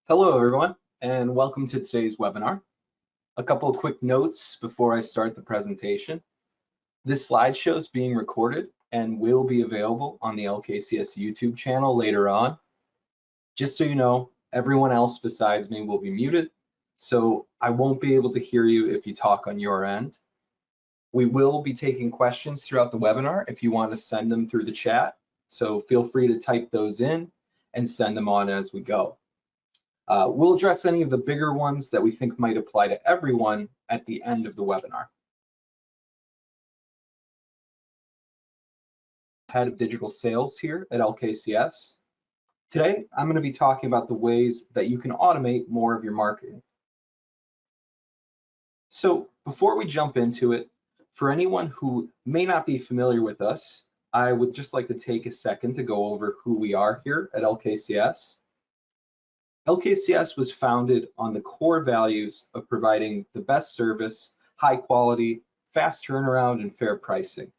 Hello, everyone, and welcome to today's webinar. A couple of quick notes before I start the presentation. This slideshow is being recorded and will be available on the LKCS YouTube channel later on. Just so you know, everyone else besides me will be muted, so I won't be able to hear you if you talk on your end. We will be taking questions throughout the webinar if you want to send them through the chat, so feel free to type those in and send them on as we go. We'll address any of the bigger ones that we think might apply to everyone at the end of the webinar. Head of Digital Sales here at LKCS. Today, I'm going to be talking about the ways that you can automate more of your marketing. So before we jump into it, for anyone who may not be familiar with us, I would just like to take a second to go over who we are here at LKCS. LKCS was founded on the core values of providing the best service, high quality, fast turnaround, and fair pricing.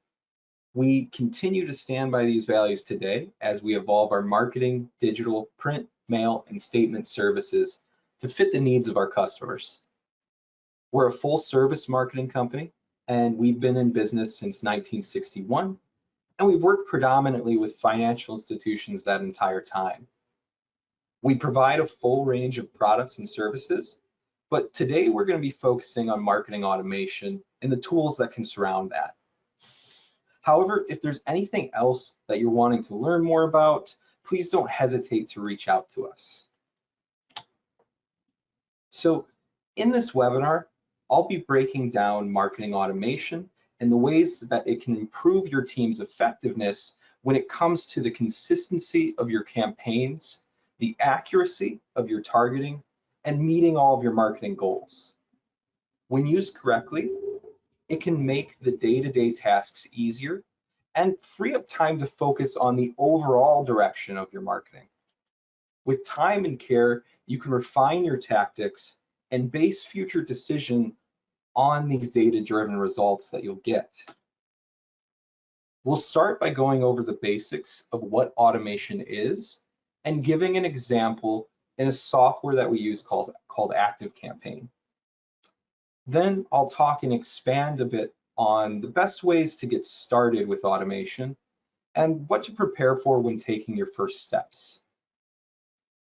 We continue to stand by these values today as we evolve our marketing, digital, print, mail, and statement services to fit the needs of our customers. We're a full service marketing company, and we've been in business since 1961, and we've worked predominantly with financial institutions that entire time. We provide a full range of products and services, but today we're going to be focusing on marketing automation and the tools that can surround that. However, if there's anything else that you're wanting to learn more about, please don't hesitate to reach out to us. So in this webinar, I'll be breaking down marketing automation and the ways that it can improve your team's effectiveness when it comes to the consistency of your campaigns, the accuracy of your targeting, and meeting all of your marketing goals. When used correctly, it can make the day-to-day tasks easier and free up time to focus on the overall direction of your marketing. With time and care, you can refine your tactics and base future decisions on these data-driven results that you'll get. We'll start by going over the basics of what automation is and giving an example in a software that we use called ActiveCampaign. Then I'll talk and expand a bit on the best ways to get started with automation and what to prepare for when taking your first steps.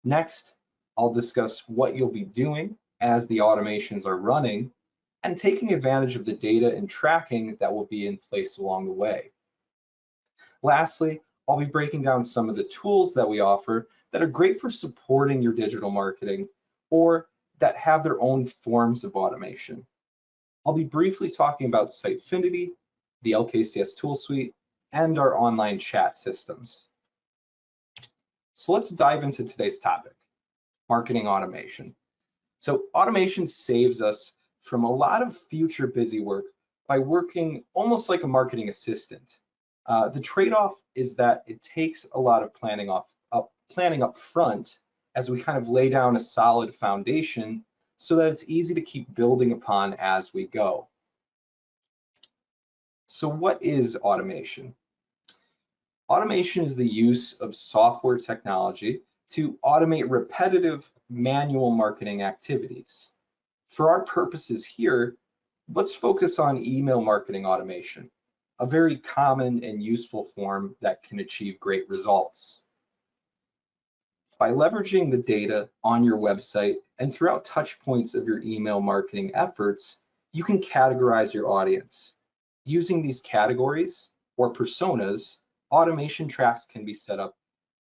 Next, I'll discuss what you'll be doing as the automations are running and taking advantage of the data and tracking that will be in place along the way. Lastly, I'll be breaking down some of the tools that we offer that are great for supporting your digital marketing or that have their own forms of automation. I'll be briefly talking about Sitefinity, the LKCS tool suite, and our online chat systems. So let's dive into today's topic, marketing automation. So automation saves us from a lot of future busy work by working almost like a marketing assistant. The trade-off is that it takes a lot of planning up front as we kind of lay down a solid foundation so that it's easy to keep building upon as we go. So what is automation? Automation is the use of software technology to automate repetitive manual marketing activities. For our purposes here, let's focus on email marketing automation, a very common and useful form that can achieve great results. By leveraging the data on your website and throughout touch points of your email marketing efforts, you can categorize your audience. Using these categories or personas, automation tracks can be set up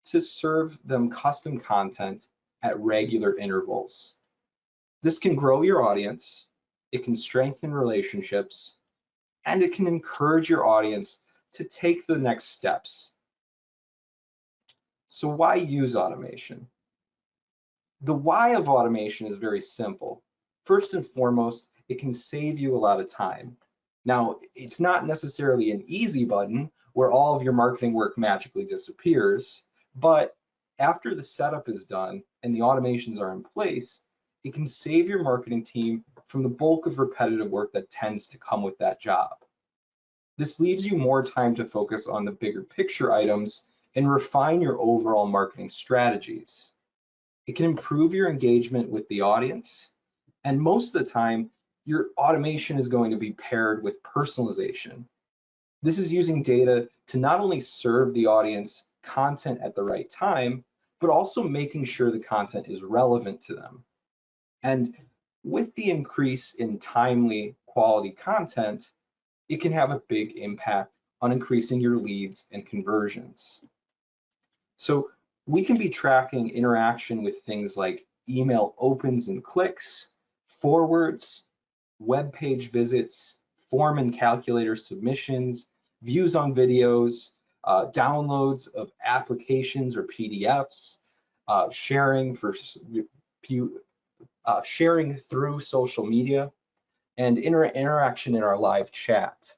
to serve them custom content at regular intervals. This can grow your audience, it can strengthen relationships, and it can encourage your audience to take the next steps. So why use automation? The why of automation is very simple. First and foremost, it can save you a lot of time. Now, it's not necessarily an easy button where all of your marketing work magically disappears, but after the setup is done and the automations are in place, it can save your marketing team from the bulk of repetitive work that tends to come with that job. This leaves you more time to focus on the bigger picture items and refine your overall marketing strategies. It can improve your engagement with the audience. And most of the time, your automation is going to be paired with personalization. This is using data to not only serve the audience content at the right time, but also making sure the content is relevant to them. And with the increase in timely quality content, it can have a big impact on increasing your leads and conversions. So we can be tracking interaction with things like email opens and clicks, forwards, web page visits, form and calculator submissions, views on videos, downloads of applications or PDFs, sharing through social media, and interaction in our live chat.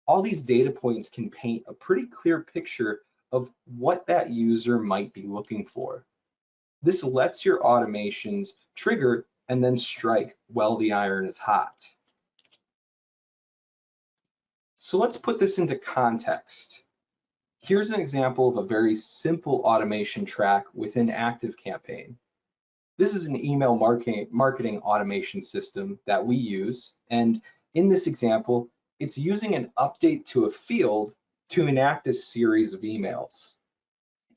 All these data points can paint a pretty clear picture of what that user might be looking for. This lets your automations trigger and then strike while the iron is hot. So let's put this into context. Here's an example of a very simple automation track within ActiveCampaign. This is an email marketing automation system that we use, and in this example, it's using an update to a field to enact a series of emails.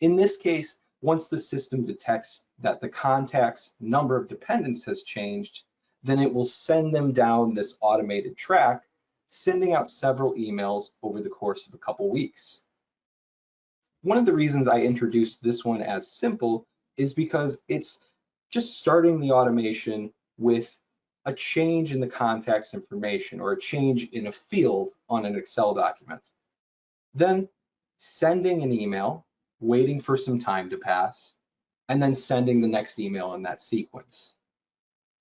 In this case, once the system detects that the contact's number of dependents has changed, then it will send them down this automated track, sending out several emails over the course of a couple weeks. One of the reasons I introduced this one as simple is because it's just starting the automation with a change in the contact's information or a change in a field on an Excel document. Then sending an email, waiting for some time to pass, and then sending the next email in that sequence.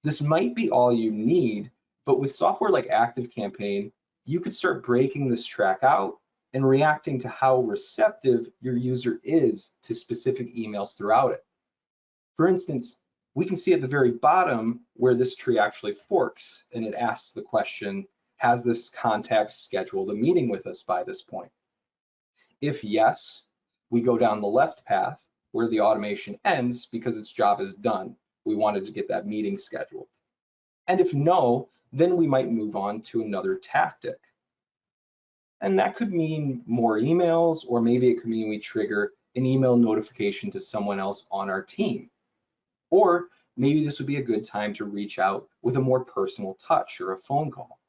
This might be all you need, but with software like ActiveCampaign, you could start breaking this track out and reacting to how receptive your user is to specific emails throughout it. For instance, we can see at the very bottom where this tree actually forks, and it asks the question, has this contact scheduled a meeting with us by this point? If yes, we go down the left path where the automation ends because its job is done. We wanted to get that meeting scheduled. And if no, then we might move on to another tactic. And that could mean more emails, or maybe it could mean we trigger an email notification to someone else on our team. Or maybe this would be a good time to reach out with a more personal touch or a phone call.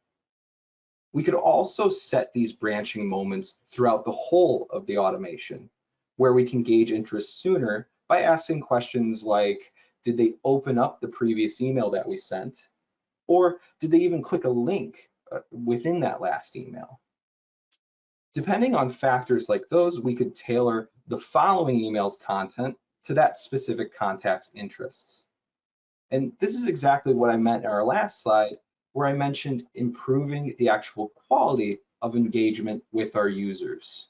We could also set these branching moments throughout the whole of the automation, where we can gauge interest sooner by asking questions like, did they open up the previous email that we sent? Or did they even click a link within that last email? Depending on factors like those, we could tailor the following email's content to that specific contact's interests. And this is exactly what I meant in our last slide, where I mentioned improving the actual quality of engagement with our users.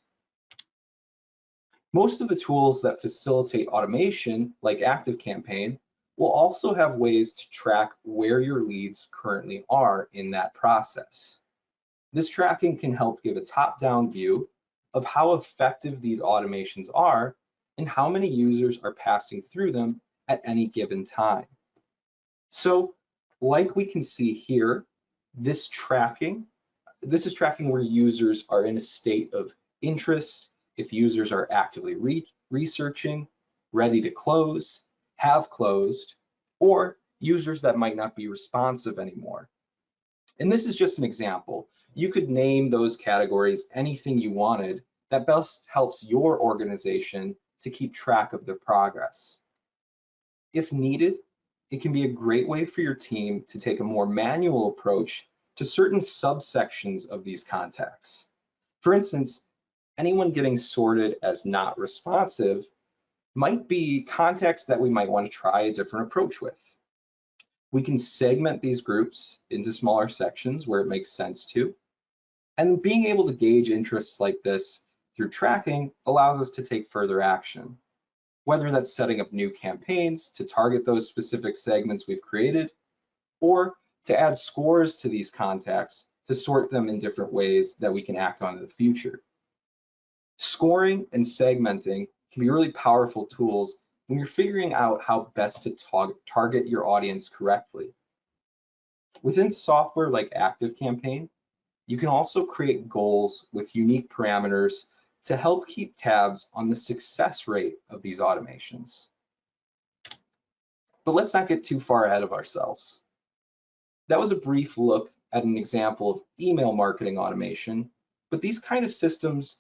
Most of the tools that facilitate automation, like ActiveCampaign, will also have ways to track where your leads currently are in that process. This tracking can help give a top-down view of how effective these automations are and how many users are passing through them at any given time. So, like we can see here, this is tracking where users are in a state of interest, if users are actively researching, ready to close, have closed, or users that might not be responsive anymore. And this is just an example. You could name those categories anything you wanted that best helps your organization to keep track of their progress. If needed, it can be a great way for your team to take a more manual approach to certain subsections of these contacts. For instance, anyone getting sorted as not responsive might be contacts that we might want to try a different approach with. We can segment these groups into smaller sections where it makes sense to. And being able to gauge interests like this through tracking allows us to take further action, whether that's setting up new campaigns to target those specific segments we've created, or to add scores to these contacts to sort them in different ways that we can act on in the future. Scoring and segmenting can be really powerful tools when you're figuring out how best to target your audience correctly. Within software like ActiveCampaign, you can also create goals with unique parameters to help keep tabs on the success rate of these automations. But let's not get too far ahead of ourselves. That was a brief look at an example of email marketing automation, but these kind of systems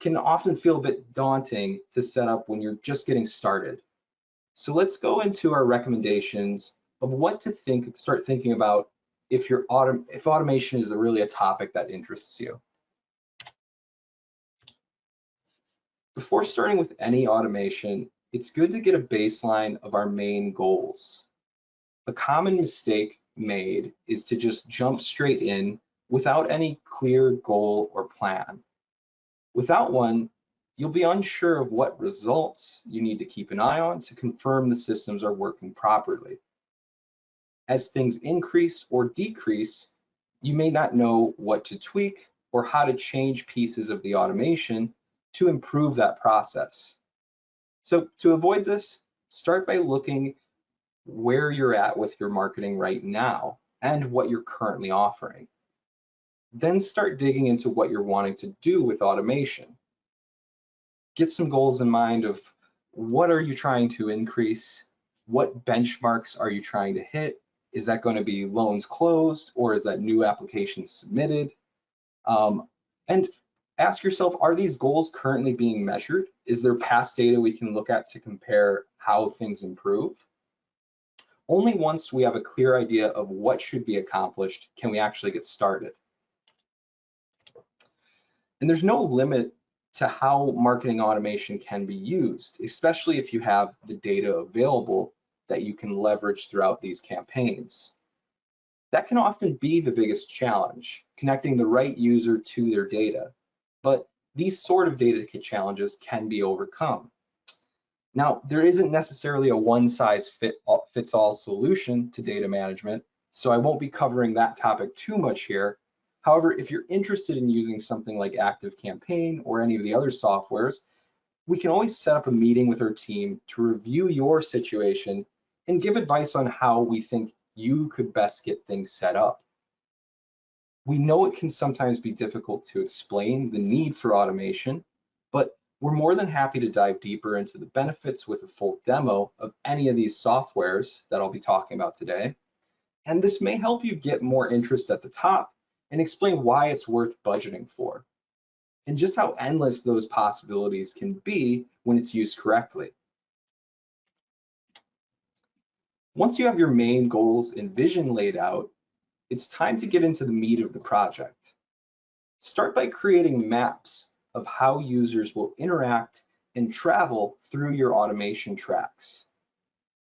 can often feel a bit daunting to set up when you're just getting started. So let's go into our recommendations of what to start thinking about if automation is really a topic that interests you. Before starting with any automation, it's good to get a baseline of our main goals. A common mistake made is to just jump straight in without any clear goal or plan. Without one, you'll be unsure of what results you need to keep an eye on to confirm the systems are working properly. As things increase or decrease, you may not know what to tweak or how to change pieces of the automation to improve that process. So to avoid this, start by looking where you're at with your marketing right now and what you're currently offering. Then start digging into what you're wanting to do with automation. Get some goals in mind of what are you trying to increase? What benchmarks are you trying to hit? Is that going to be loans closed, or is that new applications submitted? And ask yourself, are these goals currently being measured? Is there past data we can look at to compare how things improve? Only once we have a clear idea of what should be accomplished can we actually get started. And there's no limit to how marketing automation can be used, especially if you have the data available that you can leverage throughout these campaigns. That can often be the biggest challenge, connecting the right user to their data. But these sort of data challenges can be overcome. Now, there isn't necessarily a one-size-fits-all solution to data management, so I won't be covering that topic too much here. However, if you're interested in using something like ActiveCampaign or any of the other softwares, we can always set up a meeting with our team to review your situation and give advice on how we think you could best get things set up. We know it can sometimes be difficult to explain the need for automation, but we're more than happy to dive deeper into the benefits with a full demo of any of these softwares that I'll be talking about today. And this may help you get more interest at the top and explain why it's worth budgeting for, and just how endless those possibilities can be when it's used correctly. Once you have your main goals and vision laid out, it's time to get into the meat of the project. Start by creating maps of how users will interact and travel through your automation tracks.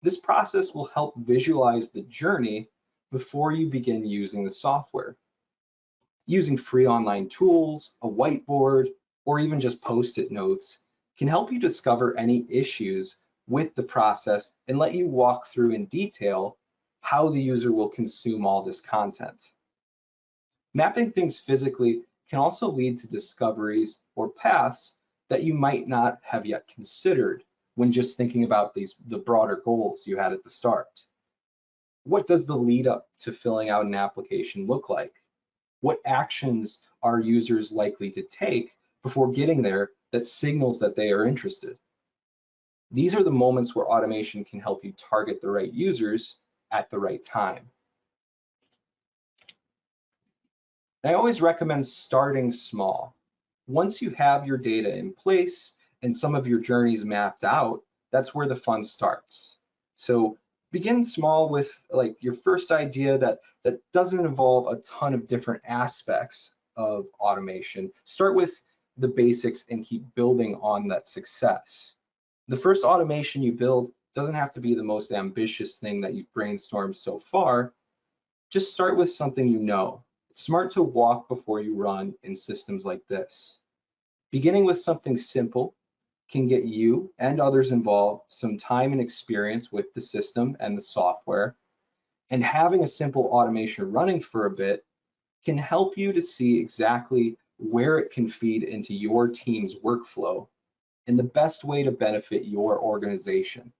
This process will help visualize the journey before you begin using the software. Using free online tools, a whiteboard, or even just post-it notes can help you discover any issues with the process and let you walk through in detail how the user will consume all this content. Mapping things physically can also lead to discoveries or paths that you might not have yet considered when just thinking about the broader goals you had at the start. What does the lead up to filling out an application look like? What actions are users likely to take before getting there that signals that they are interested? These are the moments where automation can help you target the right users at the right time. I always recommend starting small. Once you have your data in place and some of your journeys mapped out, that's where the fun starts. So begin small with like your first idea that doesn't involve a ton of different aspects of automation. Start with the basics and keep building on that success. The first automation you build doesn't have to be the most ambitious thing that you've brainstormed so far. Just start with something you know. It's smart to walk before you run in systems like this. Beginning with something simple can get you and others involved some time and experience with the system and the software. And having a simple automation running for a bit can help you to see exactly where it can feed into your team's workflow and the best way to benefit your organization.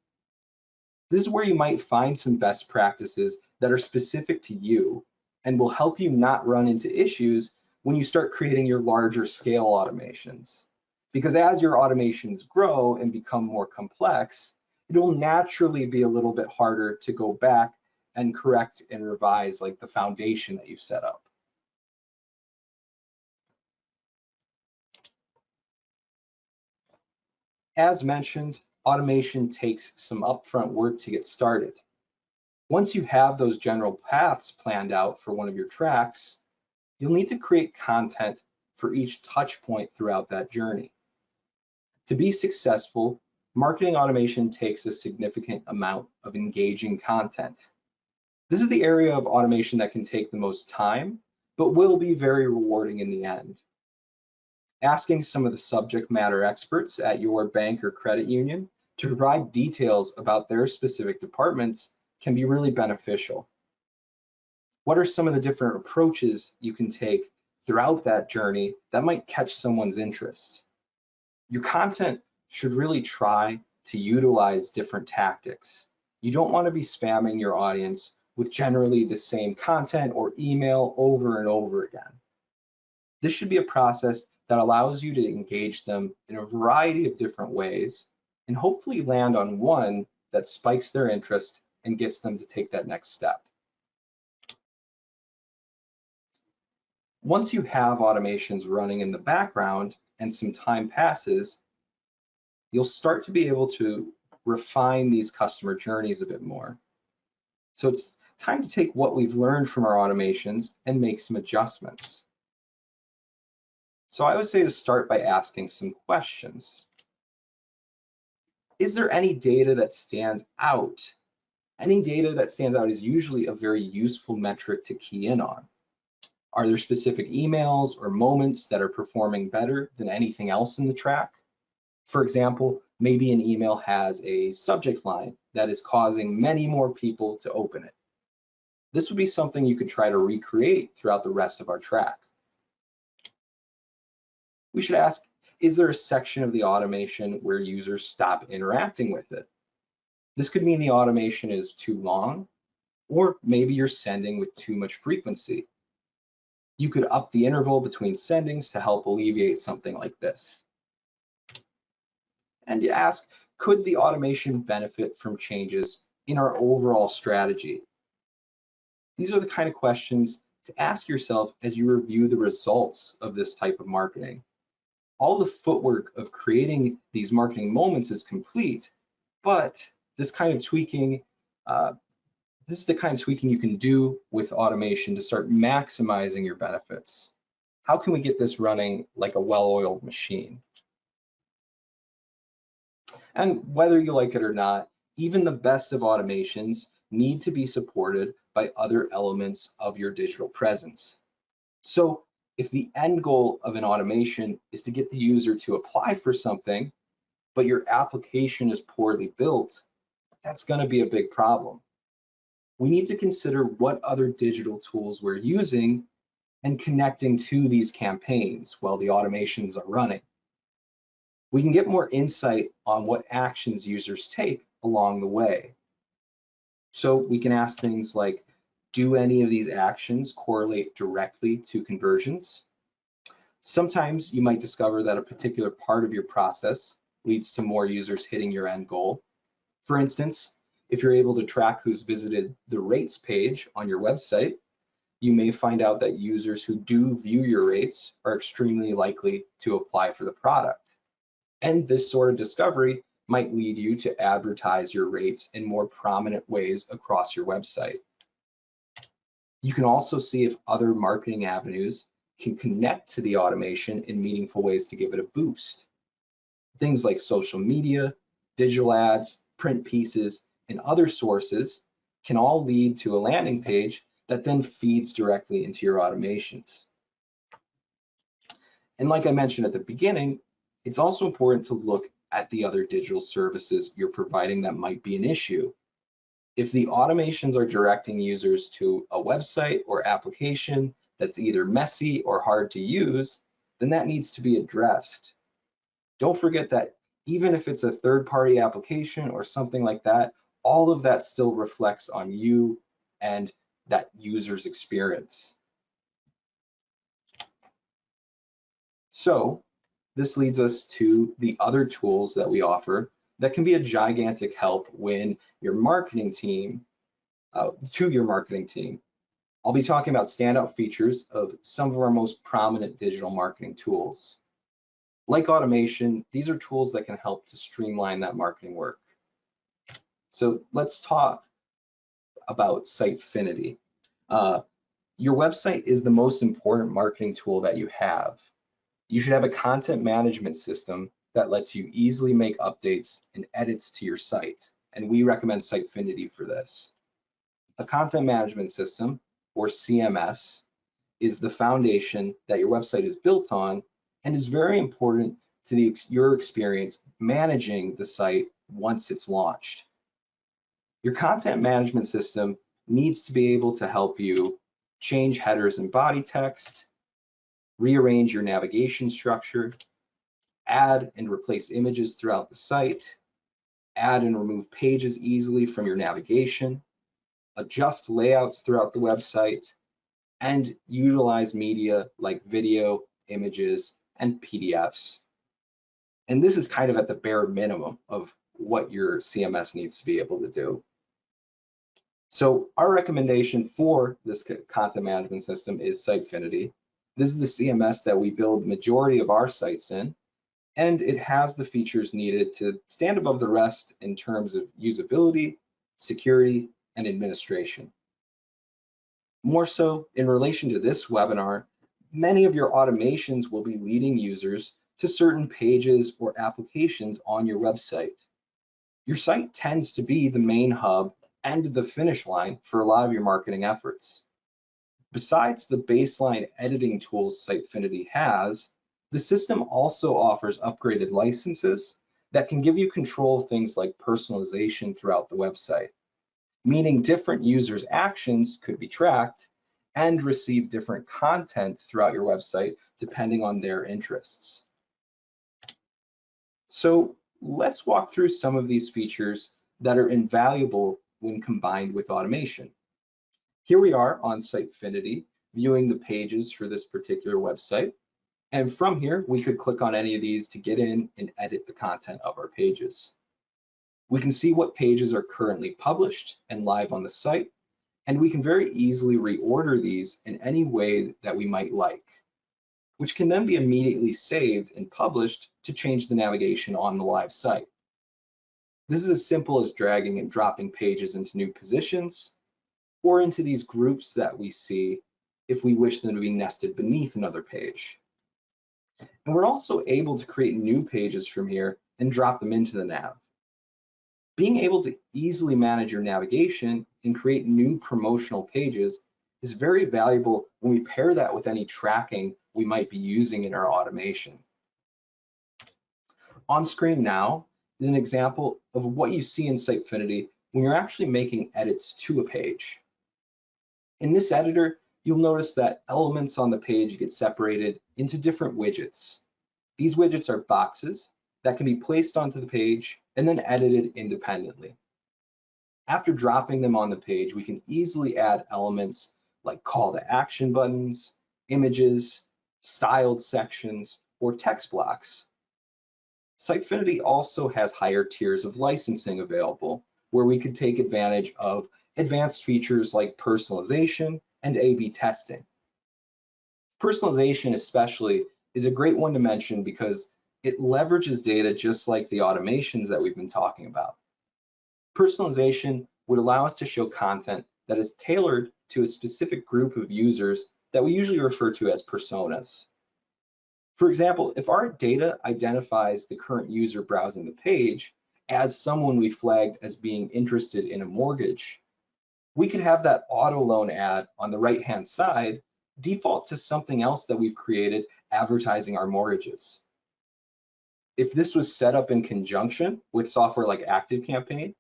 This is where you might find some best practices that are specific to you and will help you not run into issues when you start creating your larger scale automations. Because as your automations grow and become more complex, it will naturally be a little bit harder to go back and correct and revise like the foundation that you've set up. As mentioned, automation takes some upfront work to get started. Once you have those general paths planned out for one of your tracks, you'll need to create content for each touch point throughout that journey. To be successful, marketing automation takes a significant amount of engaging content. This is the area of automation that can take the most time, but will be very rewarding in the end. Asking some of the subject matter experts at your bank or credit union to provide details about their specific departments can be really beneficial. What are some of the different approaches you can take throughout that journey that might catch someone's interest? Your content should really try to utilize different tactics. You don't want to be spamming your audience with generally the same content or email over and over again. This should be a process that allows you to engage them in a variety of different ways and hopefully land on one that spikes their interest and gets them to take that next step. Once you have automations running in the background and some time passes, you'll start to be able to refine these customer journeys a bit more. So it's time to take what we've learned from our automations and make some adjustments. So I would say to start by asking some questions. Is there any data that stands out? Any data that stands out is usually a very useful metric to key in on. Are there specific emails or moments that are performing better than anything else in the track? For example, maybe an email has a subject line that is causing many more people to open it. This would be something you could try to recreate throughout the rest of our track. We should ask, is there a section of the automation where users stop interacting with it? This could mean the automation is too long, or maybe you're sending with too much frequency. You could up the interval between sendings to help alleviate something like this. And you ask, could the automation benefit from changes in our overall strategy? These are the kind of questions to ask yourself as you review the results of this type of marketing. All the footwork of creating these marketing moments is complete, but this kind of tweaking, this is the kind of tweaking you can do with automation to start maximizing your benefits. How can we get this running like a well-oiled machine? And whether you like it or not, even the best of automations need to be supported by other elements of your digital presence. So if the end goal of an automation is to get the user to apply for something, but your application is poorly built, that's going to be a big problem. We need to consider what other digital tools we're using and connecting to these campaigns while the automations are running. We can get more insight on what actions users take along the way. So we can ask things like, do any of these actions correlate directly to conversions? Sometimes you might discover that a particular part of your process leads to more users hitting your end goal. For instance, if you're able to track who's visited the rates page on your website, you may find out that users who do view your rates are extremely likely to apply for the product. And this sort of discovery might lead you to advertise your rates in more prominent ways across your website. You can also see if other marketing avenues can connect to the automation in meaningful ways to give it a boost. Things like social media, digital ads, print pieces, and other sources can all lead to a landing page that then feeds directly into your automations. And like I mentioned at the beginning, it's also important to look at the other digital services you're providing that might be an issue. If the automations are directing users to a website or application that's either messy or hard to use, then that needs to be addressed. Don't forget that even if it's a third-party application or something like that, all of that still reflects on you and that user's experience. So this leads us to the other tools that we offer that can be a gigantic help when your marketing team, to your marketing team. I'll be talking about standout features of some of our most prominent digital marketing tools. Like automation, these are tools that can help to streamline that marketing work. So let's talk about Sitefinity. Your website is the most important marketing tool that you have. You should have a content management system that lets you easily make updates and edits to your site, and we recommend Sitefinity for this. A content management system, or CMS, is the foundation that your website is built on and is very important to your experience managing the site once it's launched. Your content management system needs to be able to help you change headers and body text, rearrange your navigation structure, add and replace images throughout the site, add and remove pages easily from your navigation, adjust layouts throughout the website, and utilize media like video, images, and PDFs. And this is kind of at the bare minimum of what your CMS needs to be able to do. So our recommendation for this content management system is Sitefinity. This is the CMS that we build the majority of our sites in, and it has the features needed to stand above the rest in terms of usability, security, and administration. More so, in relation to this webinar, many of your automations will be leading users to certain pages or applications on your website. Your site tends to be the main hub and the finish line for a lot of your marketing efforts. Besides the baseline editing tools Sitefinity has, the system also offers upgraded licenses that can give you control of things like personalization throughout the website, meaning different users' actions could be tracked and receive different content throughout your website depending on their interests. So let's walk through some of these features that are invaluable when combined with automation. Here we are on Sitefinity viewing the pages for this particular website. And from here, we could click on any of these to get in and edit the content of our pages. We can see what pages are currently published and live on the site, and we can very easily reorder these in any way that we might like, which can then be immediately saved and published to change the navigation on the live site. This is as simple as dragging and dropping pages into new positions or into these groups that we see if we wish them to be nested beneath another page. And we're also able to create new pages from here and drop them into the nav. Being able to easily manage your navigation and create new promotional pages is very valuable when we pair that with any tracking we might be using in our automation. On screen now is an example of what you see in Sitefinity when you're actually making edits to a page. In this editor, you'll notice that elements on the page get separated into different widgets. These widgets are boxes that can be placed onto the page and then edited independently. After dropping them on the page, we can easily add elements like call to action buttons, images, styled sections, or text blocks. Sitefinity also has higher tiers of licensing available, where we could take advantage of advanced features like personalization and A/B testing. Personalization especially is a great one to mention because it leverages data just like the automations that we've been talking about. Personalization would allow us to show content that is tailored to a specific group of users that we usually refer to as personas. For example, if our data identifies the current user browsing the page as someone we flagged as being interested in a mortgage, we could have that auto loan ad on the right-hand side default to something else that we've created advertising our mortgages. If this was set up in conjunction with software like ActiveCampaign,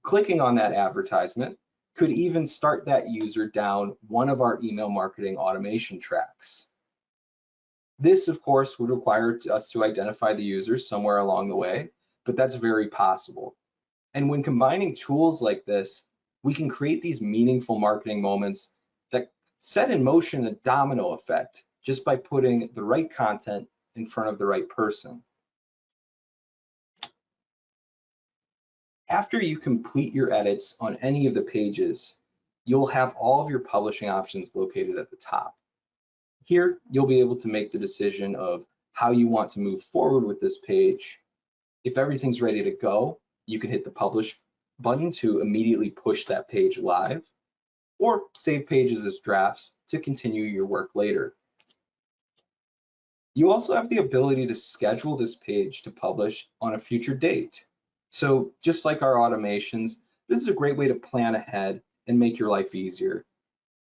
clicking on that advertisement could even start that user down one of our email marketing automation tracks. This, of course, would require us to identify the user somewhere along the way, but that's very possible. And when combining tools like this, we can create these meaningful marketing moments that set in motion a domino effect just by putting the right content in front of the right person. After you complete your edits on any of the pages, you'll have all of your publishing options located at the top. Here, you'll be able to make the decision of how you want to move forward with this page. If everything's ready to go, you can hit the publish button to immediately push that page live, or save pages as drafts to continue your work later. You also have the ability to schedule this page to publish on a future date. So just like our automations, this is a great way to plan ahead and make your life easier.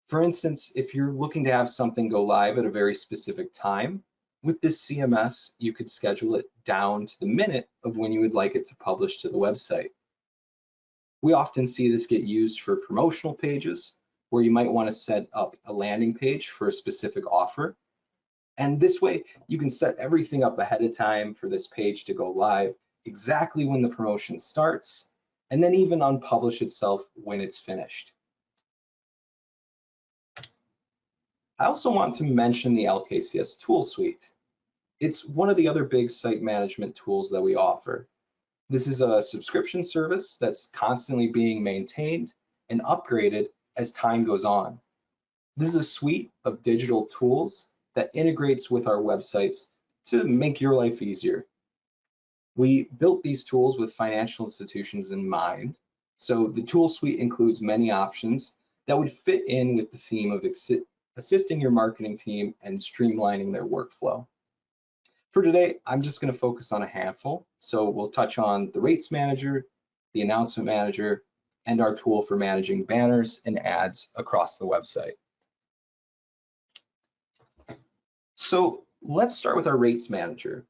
For instance, if you're looking to have something go live at a very specific time, with this CMS, you could schedule it down to the minute of when you would like it to publish to the website. We often see this get used for promotional pages, where you might want to set up a landing page for a specific offer. And this way, you can set everything up ahead of time for this page to go live exactly when the promotion starts, and then even unpublish itself when it's finished. I also want to mention the LKCS tool suite. It's one of the other big site management tools that we offer. This is a subscription service that's constantly being maintained and upgraded as time goes on. This is a suite of digital tools that integrates with our websites to make your life easier. We built these tools with financial institutions in mind, so the tool suite includes many options that would fit in with the theme of assisting your marketing team and streamlining their workflow. For today, I'm just going to focus on a handful. So we'll touch on the rates manager, the announcement manager, and our tool for managing banners and ads across the website. So let's start with our rates manager.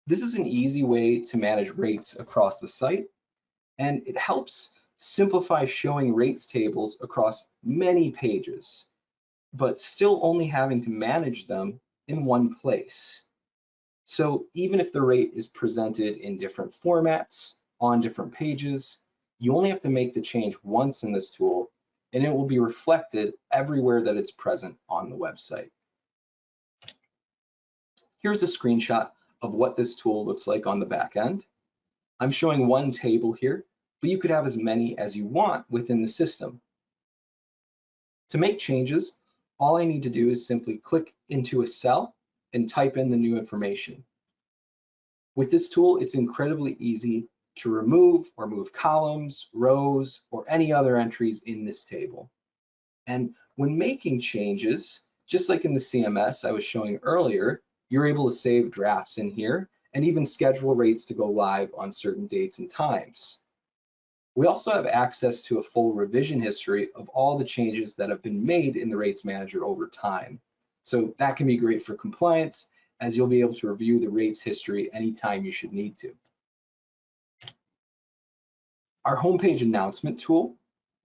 This is an easy way to manage rates across the site, and it helps simplify showing rates tables across many pages, but still only having to manage them in one place. So even if the rate is presented in different formats on different pages, you only have to make the change once in this tool, and it will be reflected everywhere that it's present on the website. Here's a screenshot of what this tool looks like on the back end. I'm showing one table here, but you could have as many as you want within the system. To make changes, all I need to do is simply click into a cell and type in the new information. With this tool, it's incredibly easy to remove or move columns, rows, or any other entries in this table. And when making changes, just like in the CMS I was showing earlier, you're able to save drafts in here and even schedule rates to go live on certain dates and times. We also have access to a full revision history of all the changes that have been made in the Rates Manager over time. So that can be great for compliance, as you'll be able to review the rates history anytime you should need to. Our homepage announcement tool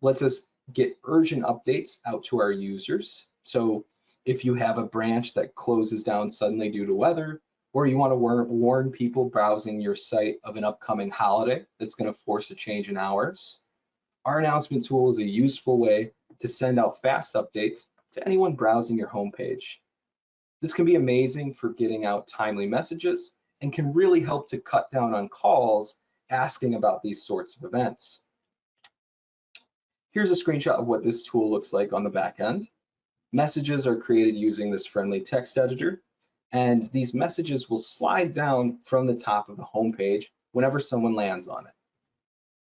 lets us get urgent updates out to our users. So if you have a branch that closes down suddenly due to weather, or you want to warn people browsing your site of an upcoming holiday that's going to force a change in hours, our announcement tool is a useful way to send out fast updates to anyone browsing your homepage. This can be amazing for getting out timely messages and can really help to cut down on calls asking about these sorts of events. Here's a screenshot of what this tool looks like on the back end. Messages are created using this friendly text editor, and these messages will slide down from the top of the homepage whenever someone lands on it.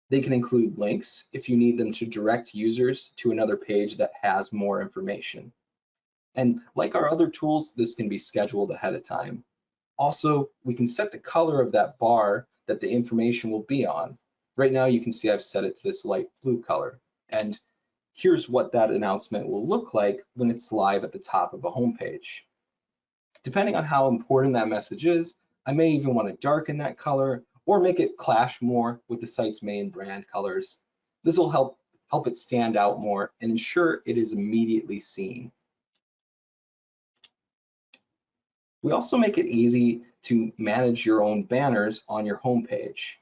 They can include links if you need them to direct users to another page that has more information. And like our other tools, this can be scheduled ahead of time. Also, we can set the color of that bar that the information will be on. Right now, you can see I've set it to this light blue color. And here's what that announcement will look like when it's live at the top of a homepage. Depending on how important that message is, I may even want to darken that color or make it clash more with the site's main brand colors. This will help it stand out more and ensure it is immediately seen. We also make it easy to manage your own banners on your homepage.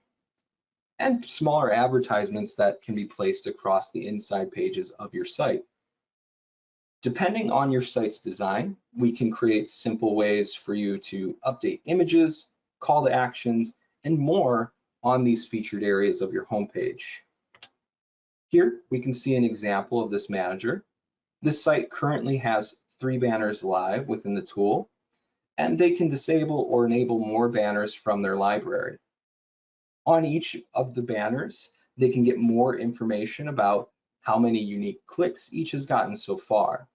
and smaller advertisements that can be placed across the inside pages of your site. Depending on your site's design, we can create simple ways for you to update images, call to actions, and more on these featured areas of your homepage. Here, we can see an example of this manager. This site currently has 3 banners live within the tool, and they can disable or enable more banners from their library. On each of the banners, they can get more information about how many unique clicks each has gotten so far.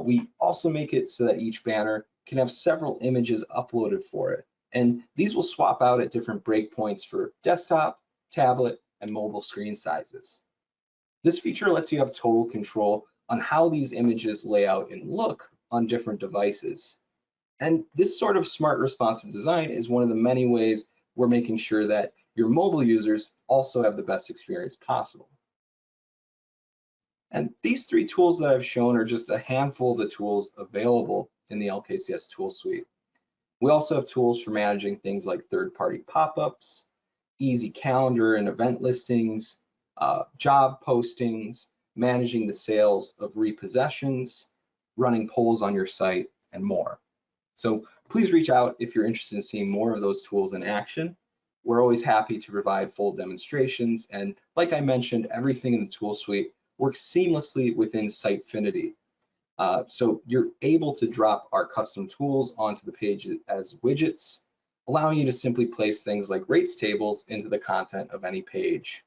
We also make it so that each banner can have several images uploaded for it, and these will swap out at different breakpoints for desktop, tablet, and mobile screen sizes. This feature lets you have total control on how these images lay out and look on different devices. And this sort of smart responsive design is one of the many ways we're making sure that your mobile users also have the best experience possible. And these 3 tools that I've shown are just a handful of the tools available in the LKCS tool suite. We also have tools for managing things like third-party pop-ups, easy calendar and event listings, job postings, managing the sales of repossessions, running polls on your site, and more. So please reach out if you're interested in seeing more of those tools in action. We're always happy to provide full demonstrations, and like I mentioned, everything in the tool suite works seamlessly within Sitefinity. So you're able to drop our custom tools onto the page as widgets, allowing you to simply place things like rates tables into the content of any page.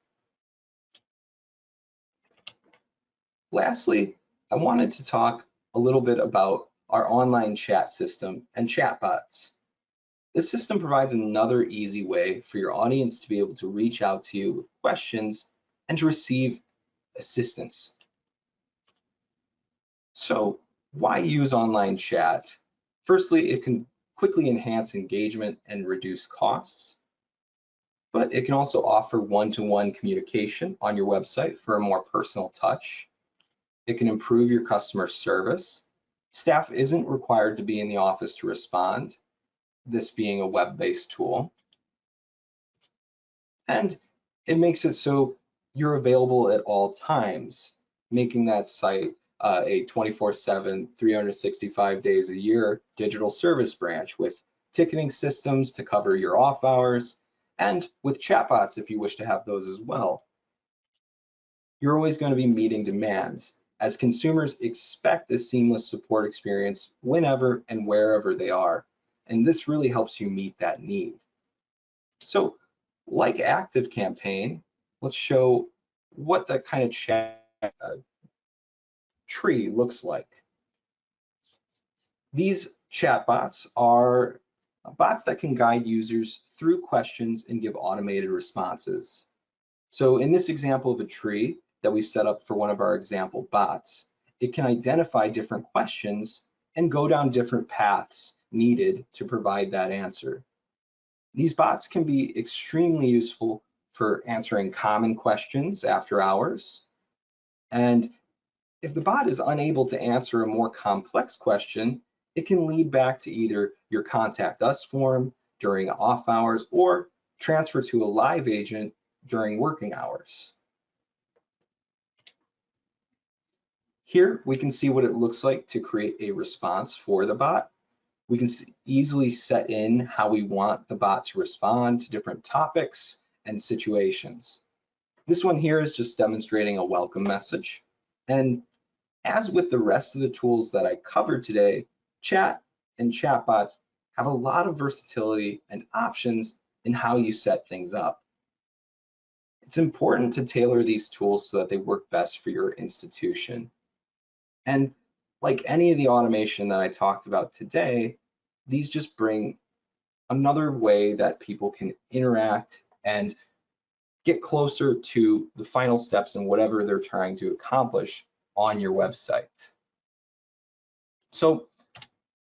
Lastly, I wanted to talk a little bit about our online chat system and chatbots. This system provides another easy way for your audience to be able to reach out to you with questions and to receive assistance. So why use online chat? Firstly, it can quickly enhance engagement and reduce costs, but it can also offer one-to-one communication on your website for a more personal touch. It can improve your customer service. Staff isn't required to be in the office to respond, this being a web-based tool. And it makes it so you're available at all times, making that site a 24/7, 365 days a year digital service branch with ticketing systems to cover your off hours, and with chatbots if you wish to have those as well. You're always going to be meeting demands, as consumers expect a seamless support experience whenever and wherever they are, and this really helps you meet that need. So, like ActiveCampaign, let's show what that kind of chat tree looks like. These chatbots are bots that can guide users through questions and give automated responses. So in this example of a tree that we've set up for one of our example bots, it can identify different questions and go down different paths needed to provide that answer. These bots can be extremely useful for answering common questions after hours. And if the bot is unable to answer a more complex question, it can lead back to either your contact us form during off hours or transfer to a live agent during working hours. Here we can see what it looks like to create a response for the bot. We can easily set in how we want the bot to respond to different topics and situations. This one here is just demonstrating a welcome message. And as with the rest of the tools that I covered today, chat and chatbots have a lot of versatility and options in how you set things up. It's important to tailor these tools so that they work best for your institution. And like any of the automation that I talked about today, these just bring another way that people can interact and get closer to the final steps in whatever they're trying to accomplish on your website. So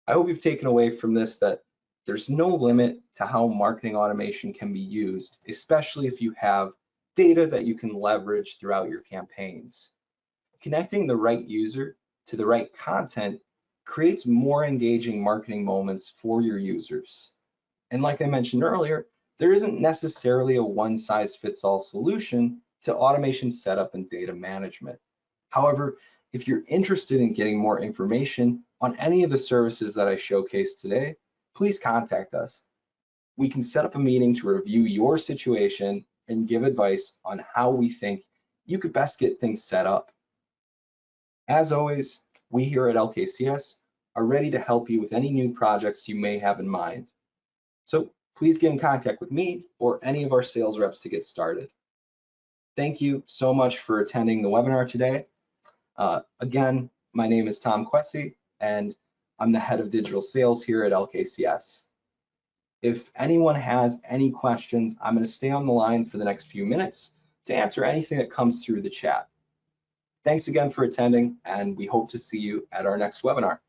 I hope you've taken away from this that there's no limit to how marketing automation can be used, especially if you have data that you can leverage throughout your campaigns. Connecting the right user to the right content creates more engaging marketing moments for your users. And like I mentioned earlier, There isn't necessarily a one-size-fits-all solution to automation setup and data management. However, if you're interested in getting more information on any of the services that I showcased today, please contact us. We can set up a meeting to review your situation and give advice on how we think you could best get things set up. As always, we here at LKCS are ready to help you with any new projects you may have in mind. So please get in contact with me or any of our sales reps to get started. Thank you so much for attending the webinar today. Again, my name is Tom Quetsy, and I'm the head of digital sales here at LKCS. If anyone has any questions, I'm going to stay on the line for the next few minutes to answer anything that comes through the chat. Thanks again for attending, and we hope to see you at our next webinar.